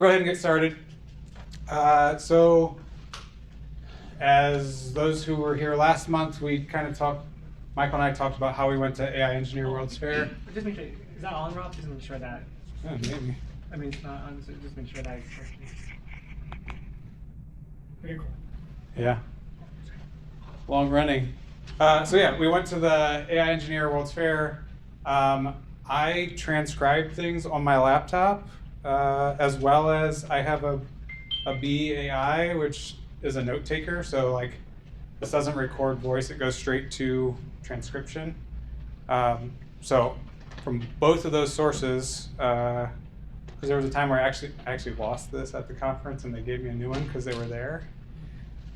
go ahead and get started. So as those who were here last month, we kind of talked, Michael and I talked about how we went to AI Engineer World's Fair. Just make sure, is that on, Rob? Just make sure that. Yeah, maybe. I mean, it's not on, so just make sure that it's working. Okay, cool. Yeah. Long running. So yeah, we went to the AI Engineer World's Fair. I transcribe things on my laptop, as well as I have a BAI, which is a note taker. So like, this doesn't record voice; it goes straight to transcription. So from both of those sources, because there was a time where I actually lost this at the conference, and they gave me a new one because they were there.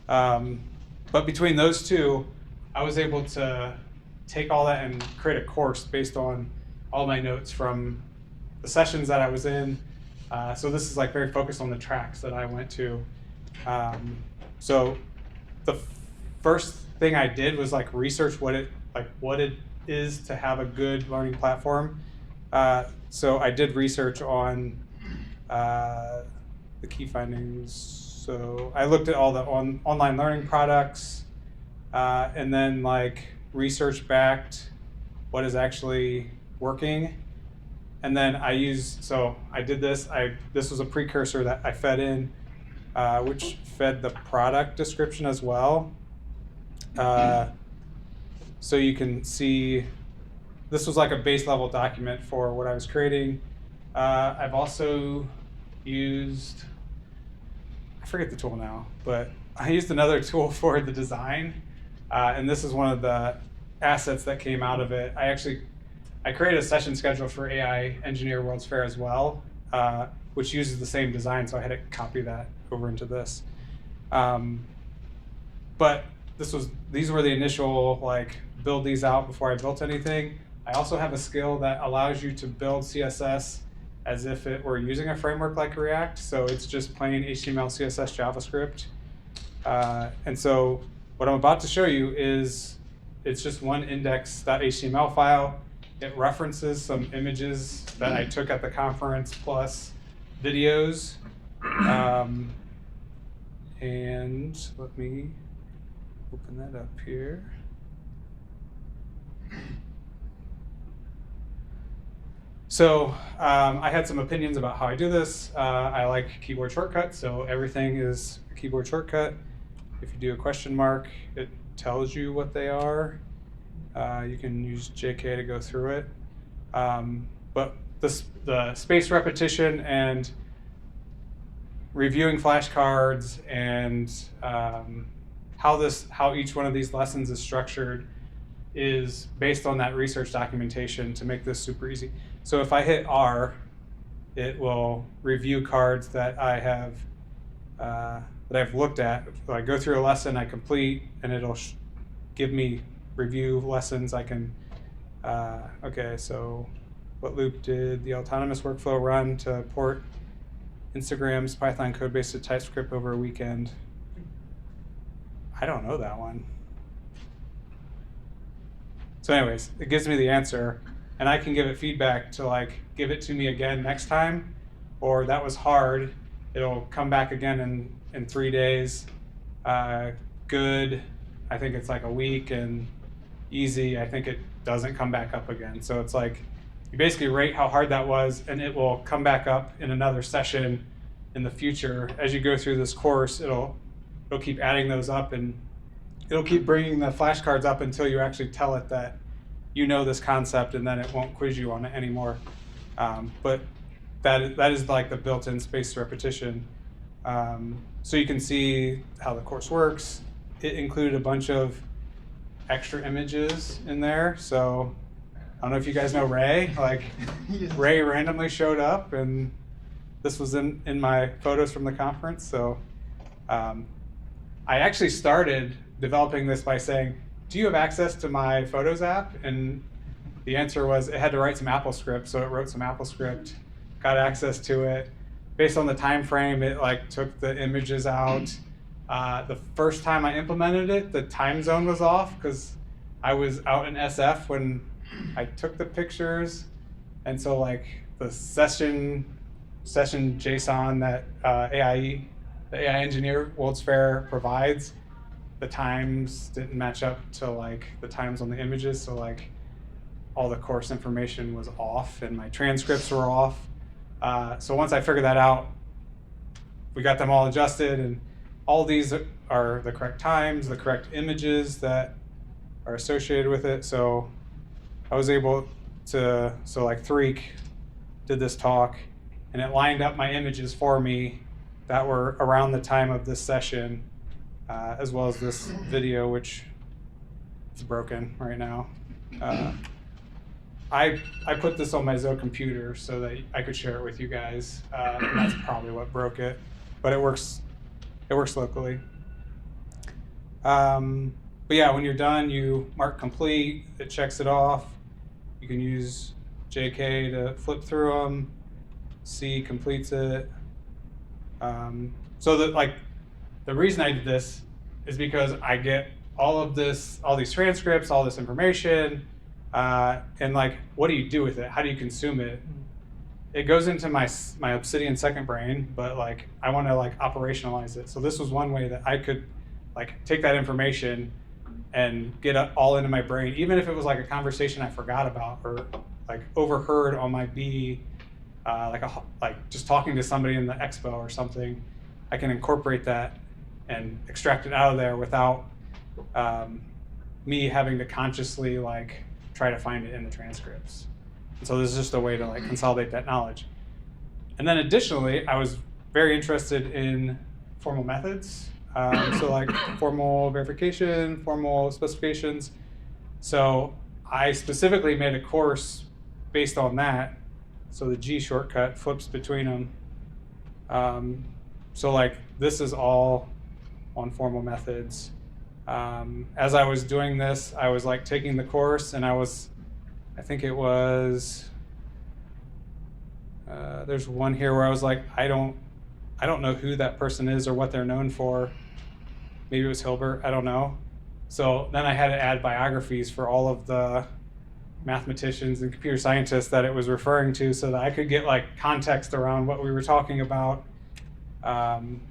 But between those two, I was able to take all that and create a course based on all my notes from the sessions that I was in. So this is like very focused on the tracks that I went to. So the first thing I did was like research what it is to have a good learning platform. So I did research on the key findings. So I looked at all the online learning products, and then like research backed what is actually working. And then I did this. This was a precursor that I fed in, which fed the product description as well. So you can see, this was like a base level document for what I was creating. I've also used, I forget the tool now, but I used another tool for the design. And this is one of the assets that came out of it. I created a session schedule for AI Engineer World's Fair as well, which uses the same design, so I had to copy that over into this. But these were the initial, like, build these out before I built anything. I also have a skill that allows you to build CSS as if it were using a framework like React. So it's just plain HTML, CSS, JavaScript. And so what I'm about to show you is, it's just one index.html file. It references some images that I took at the conference plus videos. And let me open that up here. So I had some opinions about how I do this. I like keyboard shortcuts, so everything is a keyboard shortcut. If you do a question mark, it tells you what they are. You can use JK to go through it. But the space repetition and reviewing flashcards and how each one of these lessons is structured is based on that research documentation to make this super easy. So if I hit R, it will review cards that I have that I've looked at. So I go through a lesson, I complete, and it'll give me review lessons. I can, okay, so what loop did the autonomous workflow run to port Instagram's Python code base to TypeScript over a weekend? I don't know that one. So anyways, it gives me the answer, and I can give it feedback to like, give it to me again next time, or that was hard. It'll come back again in 3 days. Good, I think it's like a week, and easy, I think it doesn't come back up again. So it's like, you basically rate how hard that was, and it will come back up in another session in the future. As you go through this course, it'll keep adding those up, and it'll keep bringing the flashcards up until you actually tell it that you know this concept, and then it won't quiz you on it anymore. But that is like the built-in space repetition. So you can see how the course works. It included a bunch of extra images in there. So I don't know if you guys know Ray. Like, Ray randomly showed up, and this was in my photos from the conference. So I actually started developing this by saying, do you have access to my Photos app? And the answer was it had to write some Apple script. So it wrote some Apple script, got access to it. Based on the time frame, it like took the images out. The first time I implemented it, the time zone was off because I was out in SF when I took the pictures. And so like the session session JSON that the AI engineer World's Fair provides, the times didn't match up to like the times on the images, so like all the course information was off and my transcripts were off. So once I figured that out, we got them all adjusted, and all these are the correct times, the correct images that are associated with it. So I was able to, so like Threek did this talk, and it lined up my images for me that were around the time of this session, as well as this video, which is broken right now. I put this on my Zoe computer so that I could share it with you guys, and that's probably what broke it, but it works locally. But yeah, when you're done, you mark complete, it checks it off. You can use JK to flip through them, C completes it. So that like the reason I did this is because I get all these transcripts, all this information, and like, what do you do with it? How do you consume it? It goes into my Obsidian second brain, but like I want to like operationalize it. So this was one way that I could like take that information and get it all into my brain, even if it was like a conversation I forgot about or like overheard on my B, like just talking to somebody in the expo or something. I can incorporate that and extract it out of there without me having to consciously like try to find it in the transcripts. And so this is just a way to like consolidate that knowledge. And then additionally, I was very interested in formal methods. So like formal verification, formal specifications. So I specifically made a course based on that. So the G shortcut flips between them. So like this is all on formal methods. As I was doing this, I was like taking the course, and I think it was, there's one here where I was like, I don't know who that person is or what they're known for. Maybe it was Hilbert, I don't know. So then I had to add biographies for all of the mathematicians and computer scientists that it was referring to so that I could get like context around what we were talking about. And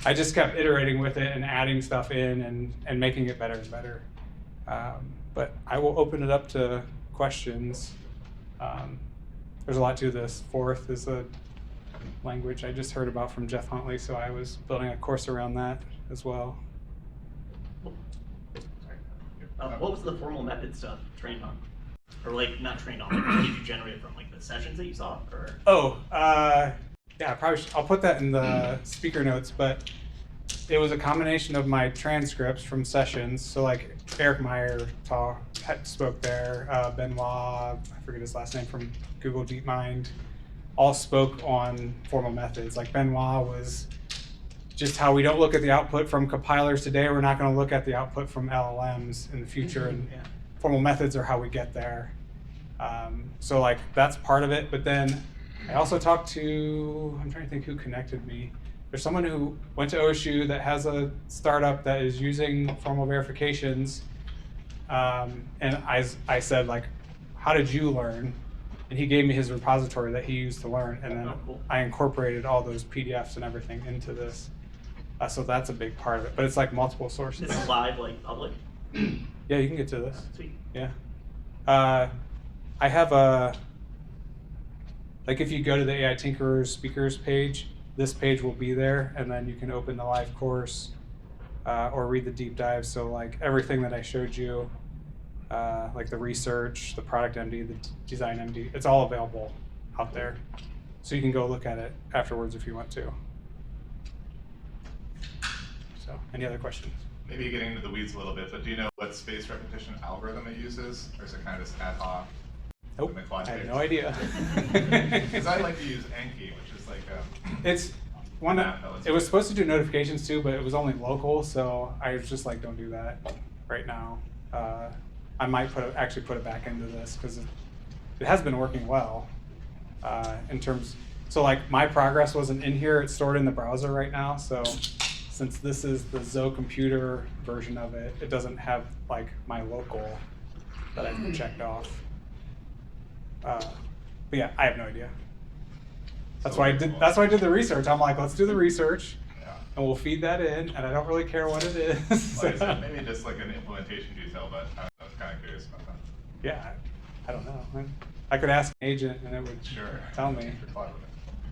I just kept iterating with it and adding stuff in and making it better and better. But I will open it up to questions. There's a lot to this. Forth is a language I just heard about from Jeff Huntley, so I was building a course around that as well. What was the formal method stuff trained on? Or like, not trained on, like, did you generate it from like the sessions that you saw? Or? Oh, yeah, probably I'll put that in the speaker notes, but it was a combination of my transcripts from sessions. So like Eric Meyer spoke there, Benoit, I forget his last name, from Google DeepMind, all spoke on formal methods. Like Benoit was just how we don't look at the output from compilers today. We're not going to look at the output from LLMs in the future, and formal methods are how we get there. So like that's part of it. But then I also talked to, I'm trying to think who connected me. There's someone who went to OSU that has a startup that is using formal verifications. And I said, like, how did you learn? And he gave me his repository that he used to learn. And then I incorporated all those PDFs and everything into this. So that's a big part of it. But it's like multiple sources. Is it live, like public? Yeah, you can get to this. Sweet. Yeah. I have a, like if you go to the AI Tinkerers speakers page, this page will be there, and then you can open the live course or read the deep dive. So like everything that I showed you, like the research, the product MD, the design MD, it's all available out there. So you can go look at it afterwards if you want to. So any other questions? Maybe getting into the weeds a little bit, but do you know what space repetition algorithm it uses? Or is it kind of just ad hoc? Nope, I have no idea. Because I like to use Enki, which is like it's one that, it was supposed to do notifications too, but it was only local, so I was just like, don't do that right now. I might actually put it back into this because it has been working well in terms. So like my progress wasn't in here; it's stored in the browser right now. So since this is the Zoe computer version of it, it doesn't have like my local that I've checked off. But But yeah, I have no idea. That's why I did. That's why I did the research. I'm like, let's do the research, Yeah. and we'll feed that in. And I don't really care what it is. Like I said, maybe just like an implementation detail, but I was kind of curious about that. Yeah, I don't know. I could ask an agent, and it would Sure. tell me. Sure, Claude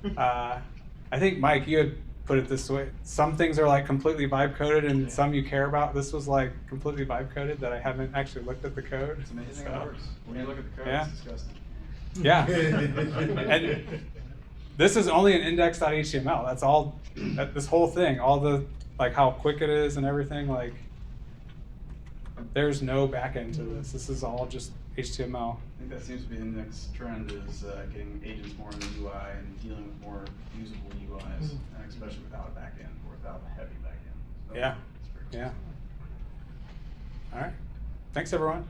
with it. I think Mike, you had put it this way: some things are like completely vibe coded, and some you care about. This was like completely vibe coded that I haven't actually looked at the code. It's amazing So, how it works. When you look at the code, Yeah. it's disgusting. Yeah. And this is only an index.html. That's all. This whole thing, all the like how quick it is and everything. Like, there's no back end to this. This is all just HTML. I think that seems to be the next trend is getting agents more in the UI and dealing with more usable UIs, and especially without a back end or without a heavy back end. So Yeah. it's pretty cool. Yeah. All right. Thanks, everyone.